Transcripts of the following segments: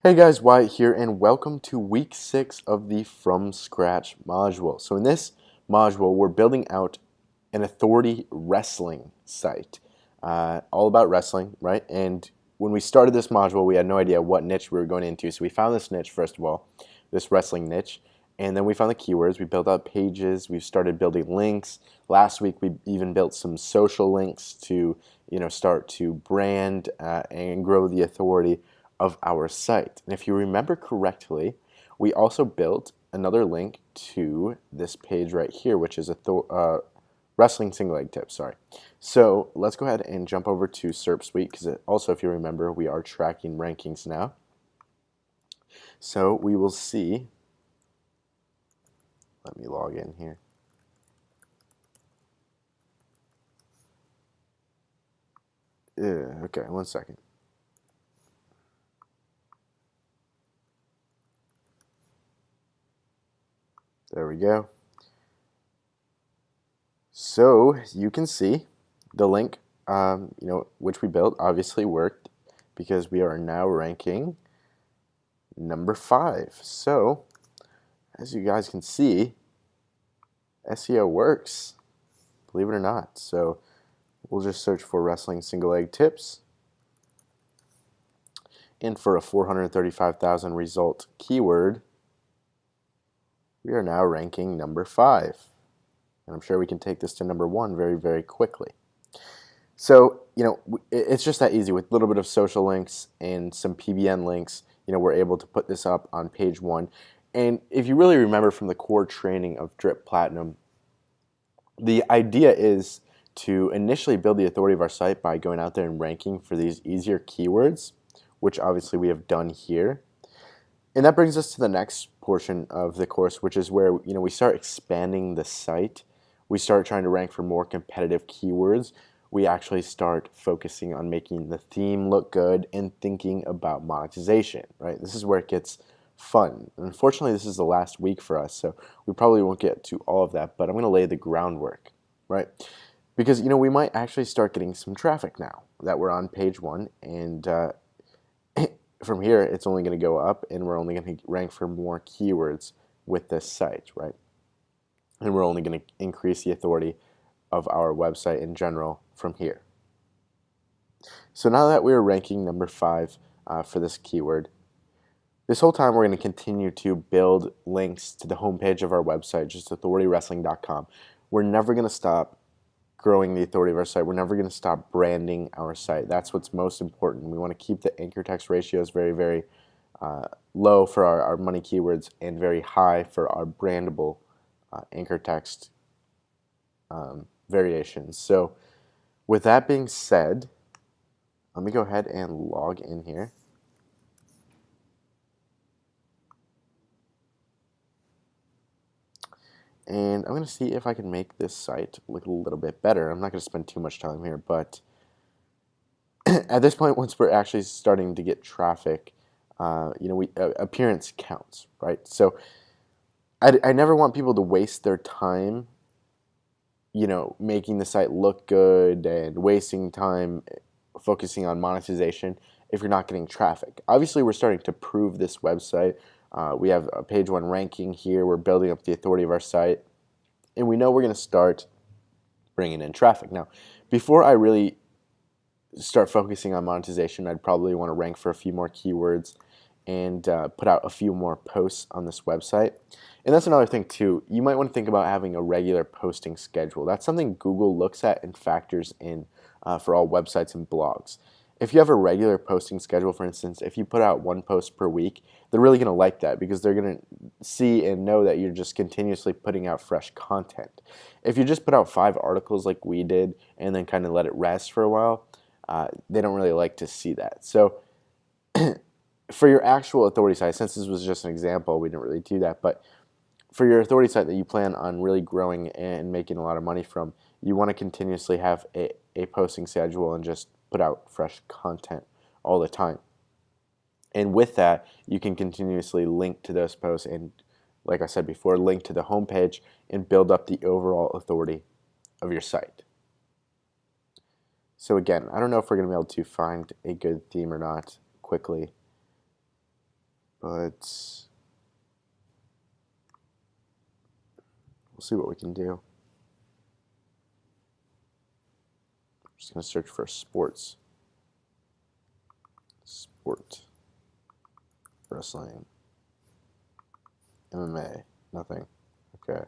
Hey guys, Wyatt here, and welcome to week 6 of the From Scratch module. So in this module, we're building out an authority wrestling site, all about wrestling, right? And when we started this module, we had no idea what niche we were going into. So we found this niche, first of all, this wrestling niche, and then we found the keywords. We built out pages. We've started building links. Last week, we even built some social links to, start to brand and grow the authority of our site. And if you remember correctly, we also built another link to this page right here, which is a wrestling single leg tip, sorry. So let's go ahead and jump over to SERP Suite, because also, if you remember, we are tracking rankings now. So we will see, let me log in here. Okay, one second. There we go. So you can see the link, which we built, obviously worked because we are now ranking number 5. So as you guys can see, SEO works, believe it or not. So we'll just search for wrestling single leg tips, and for a 435,000 result keyword, we are now ranking number 5. And I'm sure we can take this to number 1 very, very quickly. So, it's just that easy. With a little bit of social links and some PBN links, we're able to put this up on page 1. And if you really remember from the core training of Drip Platinum, the idea is to initially build the authority of our site by going out there and ranking for these easier keywords, which obviously we have done here. And that brings us to the next portion of the course, which is where we start expanding the site. We start trying to rank for more competitive keywords. We actually start focusing on making the theme look good and thinking about monetization, right? This is where it gets fun. Unfortunately, this is the last week for us, so we probably won't get to all of that, but I'm going to lay the groundwork, right? Because, we might actually start getting some traffic now that we're on page 1, and from here, it's only going to go up, and we're only going to rank for more keywords with this site, right? And we're only going to increase the authority of our website in general from here. So now that we're ranking number 5 for this keyword, this whole time we're going to continue to build links to the homepage of our website, just authoritywrestling.com. We're never going to stop growing the authority of our site. We're never going to stop branding our site. That's what's most important. We want to keep the anchor text ratios very, very low for our money keywords and very high for our brandable anchor text variations. So with that being said, let me go ahead and log in here. And I'm going to see if I can make this site look a little bit better. I'm not going to spend too much time here, but at this point, once we're actually starting to get traffic, appearance counts, right? So I never want people to waste their time, making the site look good and wasting time focusing on monetization if you're not getting traffic. Obviously, we're starting to prove this website. We have a page 1 ranking here. We're building up the authority of our site, and we know we're going to start bringing in traffic. Now, before I really start focusing on monetization, I'd probably want to rank for a few more keywords and put out a few more posts on this website. And that's another thing too. You might want to think about having a regular posting schedule. That's something Google looks at and factors in for all websites and blogs. If you have a regular posting schedule, for instance, if you put out 1 post per week, they're really going to like that because they're going to see and know that you're just continuously putting out fresh content. If you just put out 5 articles like we did and then kind of let it rest for a while, they don't really like to see that. So for your actual authority site, since this was just an example, we didn't really do that, but for your authority site that you plan on really growing and making a lot of money from, you want to continuously have a posting schedule and just put out fresh content all the time. And with that, you can continuously link to those posts and, like I said before, link to the homepage and build up the overall authority of your site. So again, I don't know if we're going to be able to find a good theme or not quickly. but we'll see what we can do. I'm just going to search for sports. Sport. Wrestling. MMA. Nothing. Okay.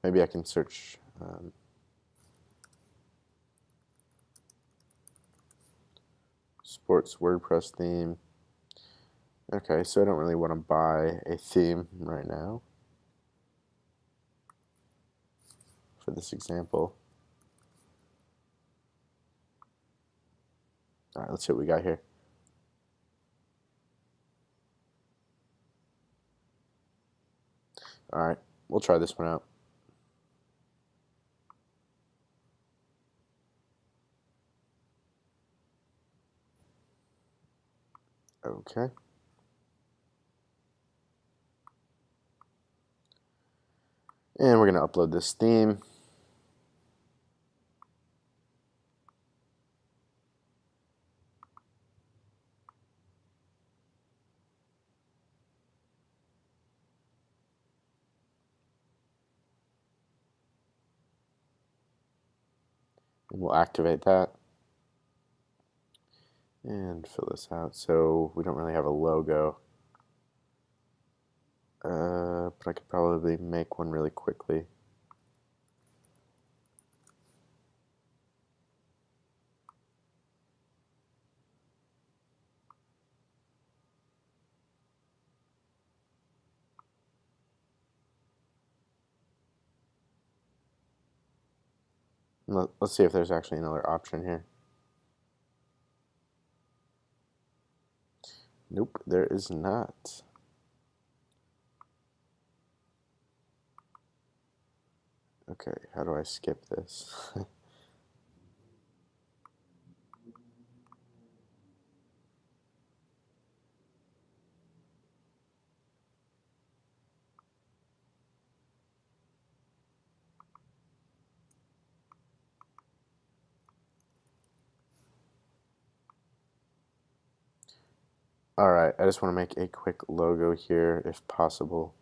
Maybe I can search sports WordPress theme. Okay, so I don't really want to buy a theme right now for this example. All right, let's see what we got here. All right, we'll try this one out. Okay. And we're going to upload this theme. And we'll activate that. And fill this out. So we don't really have a logo. But I could probably make one really quickly. Let's see if there's actually another option here. Nope, there is not. Okay, how do I skip this? All right, I just want to make a quick logo here if possible.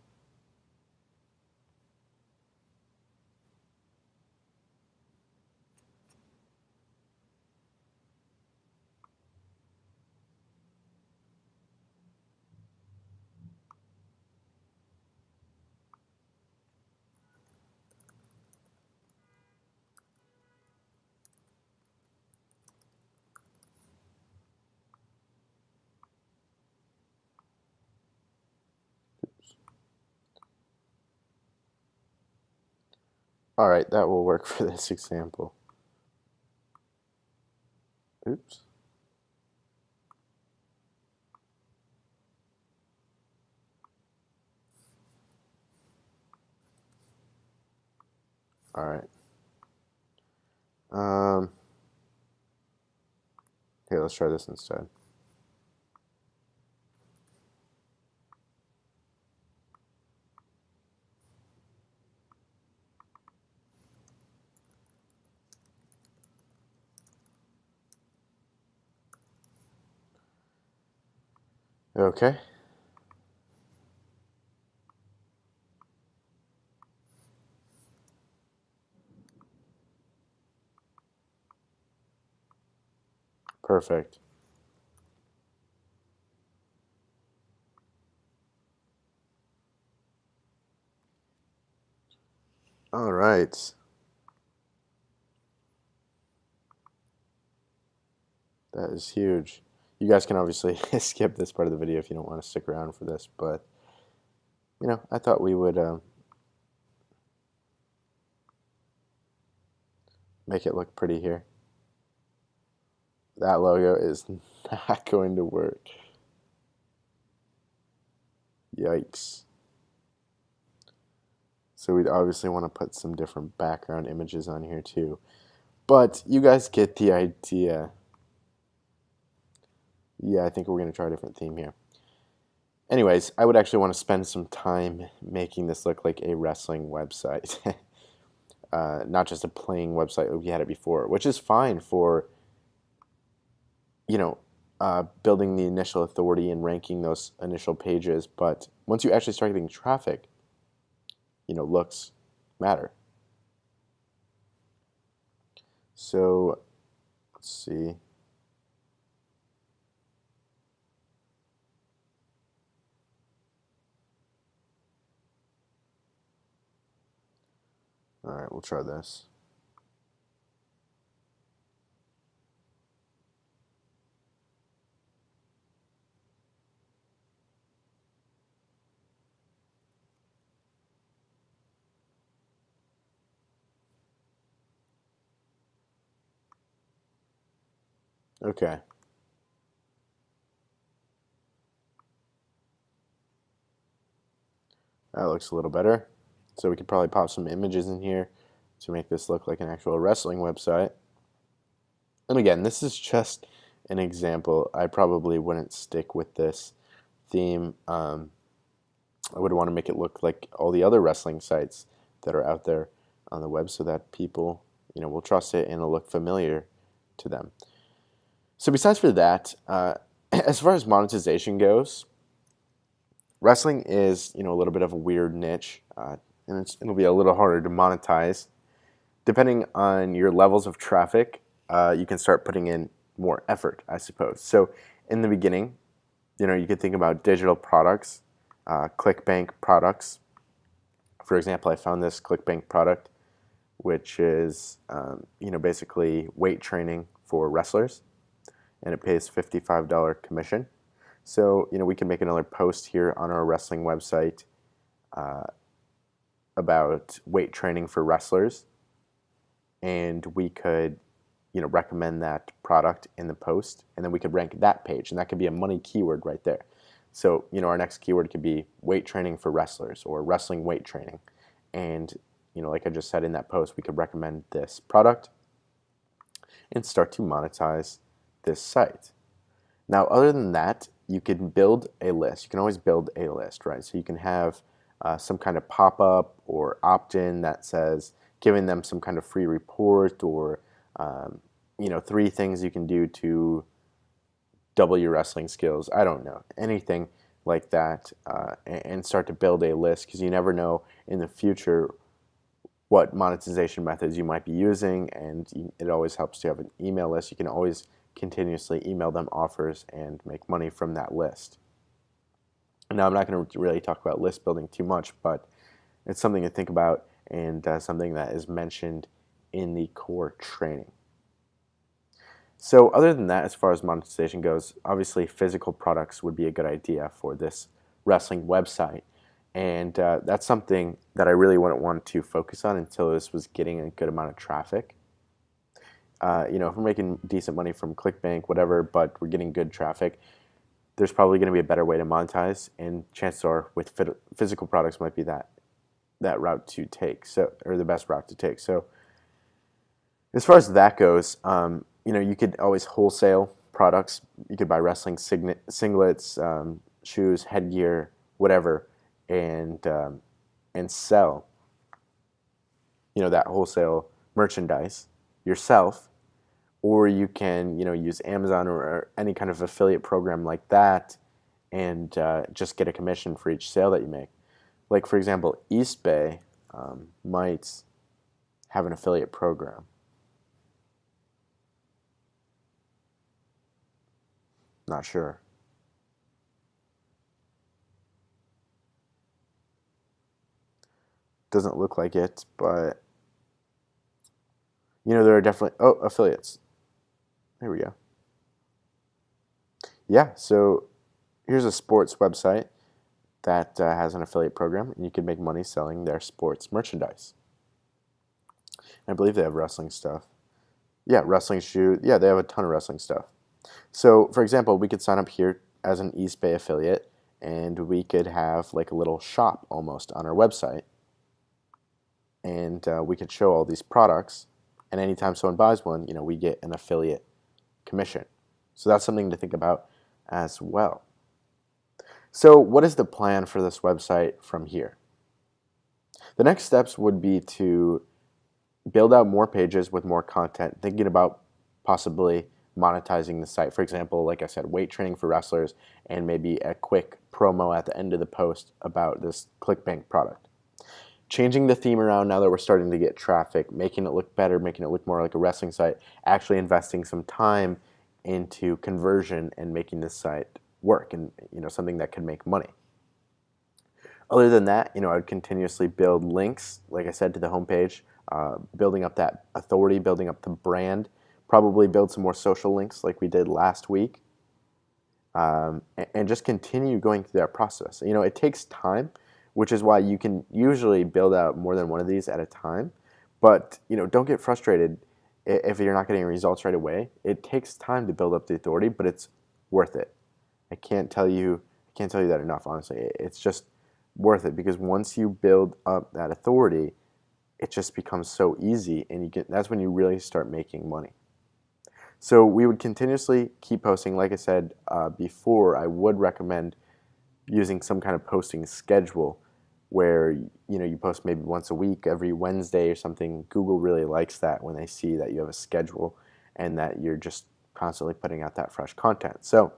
All right, that will work for this example. Oops. All right. Here, let's try this instead. Okay. Perfect. All right. That is huge. You guys can obviously skip this part of the video if you don't want to stick around for this, but you know, I thought we would make it look pretty here. That logo is not going to work. Yikes. So we'd obviously want to put some different background images on here too. But you guys get the idea. Yeah, I think we're going to try a different theme here. Anyways, I would actually want to spend some time making this look like a wrestling website. Not just a plain website like we had it before, which is fine for, you know, building the initial authority and ranking those initial pages, but once you actually start getting traffic, looks matter. So let's see. All right, we'll try this. Okay. That looks a little better. So we could probably pop some images in here to make this look like an actual wrestling website. And again, this is just an example. I probably wouldn't stick with this theme. I would want to make it look like all the other wrestling sites that are out there on the web so that people, will trust it and it'll look familiar to them. So besides for that, as far as monetization goes, wrestling is, a little bit of a weird niche, and it'll be a little harder to monetize. Depending on your levels of traffic, you can start putting in more effort, I suppose. So in the beginning, you could think about digital products, ClickBank products. For example, I found this ClickBank product, which is, basically weight training for wrestlers, and it pays $55 commission. So, we can make another post here on our wrestling website about weight training for wrestlers, and we could, recommend that product in the post, and then we could rank that page, and that could be a money keyword right there. So, our next keyword could be weight training for wrestlers or wrestling weight training, and, like I just said in that post, we could recommend this product and start to monetize this site. Now, other than that, you can build a list. You can always build a list, right? So you can have some kind of pop-up or opt-in that says, giving them some kind of free report or, 3 things you can do to double your wrestling skills. I don't know, anything like that, and start to build a list, because you never know in the future what monetization methods you might be using, and it always helps to have an email list. You can always continuously email them offers and make money from that list. Now, I'm not going to really talk about list building too much, but it's something to think about, and something that is mentioned in the core training. So other than that, as far as monetization goes, obviously physical products would be a good idea for this wrestling website, and that's something that I really wouldn't want to focus on until this was getting a good amount of traffic. If we're making decent money from ClickBank, whatever, but we're getting good traffic, there's probably going to be a better way to monetize, and chances are with physical products might be that route to take, or the best route to take. So as far as that goes, you could always wholesale products. You could buy wrestling singlets, shoes, headgear, whatever, and sell, that wholesale merchandise yourself. Or you can, use Amazon or any kind of affiliate program like that, and just get a commission for each sale that you make. Like, for example, East Bay might have an affiliate program. Not sure. Doesn't look like it, but there are definitely affiliates. There we go. Yeah, so here's a sports website that has an affiliate program, and you can make money selling their sports merchandise. I believe they have wrestling stuff. Yeah, wrestling shoe. Yeah, they have a ton of wrestling stuff. So, for example, we could sign up here as an East Bay affiliate, and we could have like a little shop almost on our website, and we could show all these products, and anytime someone buys one, we get an affiliate commission. So that's something to think about as well. So what is the plan for this website from here? The next steps would be to build out more pages with more content, thinking about possibly monetizing the site. For example, like I said, weight training for wrestlers, and maybe a quick promo at the end of the post about this ClickBank product. Changing the theme around now that we're starting to get traffic, making it look better, making it look more like a wrestling site, actually investing some time into conversion and making this site work, and something that can make money. Other than that, I'd continuously build links, like I said, to the homepage, building up that authority, building up the brand, probably build some more social links like we did last week, and just continue going through that process. It takes time, which is why you can usually build out more than one of these at a time. But don't get frustrated if you're not getting results right away. It takes time to build up the authority, but it's worth it. I can't tell you that enough, honestly. It's just worth it, because once you build up that authority, it just becomes so easy, and that's when you really start making money. So we would continuously keep posting. Like I said before, I would recommend using some kind of posting schedule where you post maybe once a week, every Wednesday or something. Google really likes that when they see that you have a schedule and that you're just constantly putting out that fresh content. So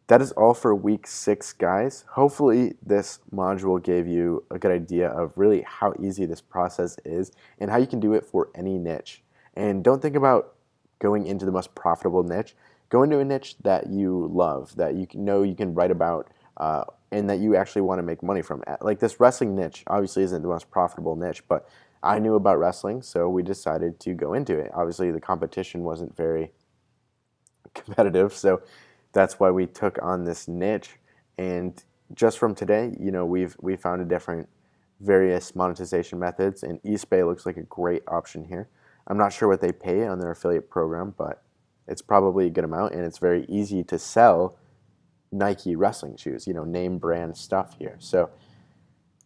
that is all for week 6, guys. Hopefully this module gave you a good idea of really how easy this process is and how you can do it for any niche. And don't think about going into the most profitable niche. Go into a niche that you love, that you can write about, and that you actually want to make money from. Like this wrestling niche obviously isn't the most profitable niche, but I knew about wrestling, so we decided to go into it. Obviously the competition wasn't very competitive, so that's why we took on this niche. And just from today, we found a different various monetization methods, and eBay looks like a great option here. I'm not sure what they pay on their affiliate program, but it's probably a good amount, and it's very easy to sell Nike wrestling shoes, name brand stuff here. So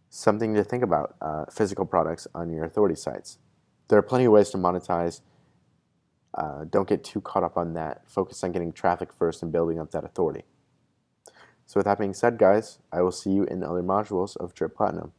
something to think about, physical products on your authority sites. There are plenty of ways to monetize. Don't get too caught up on that. Focus on getting traffic first and building up that authority. So with that being said, guys, I will see you in other modules of Drip Platinum.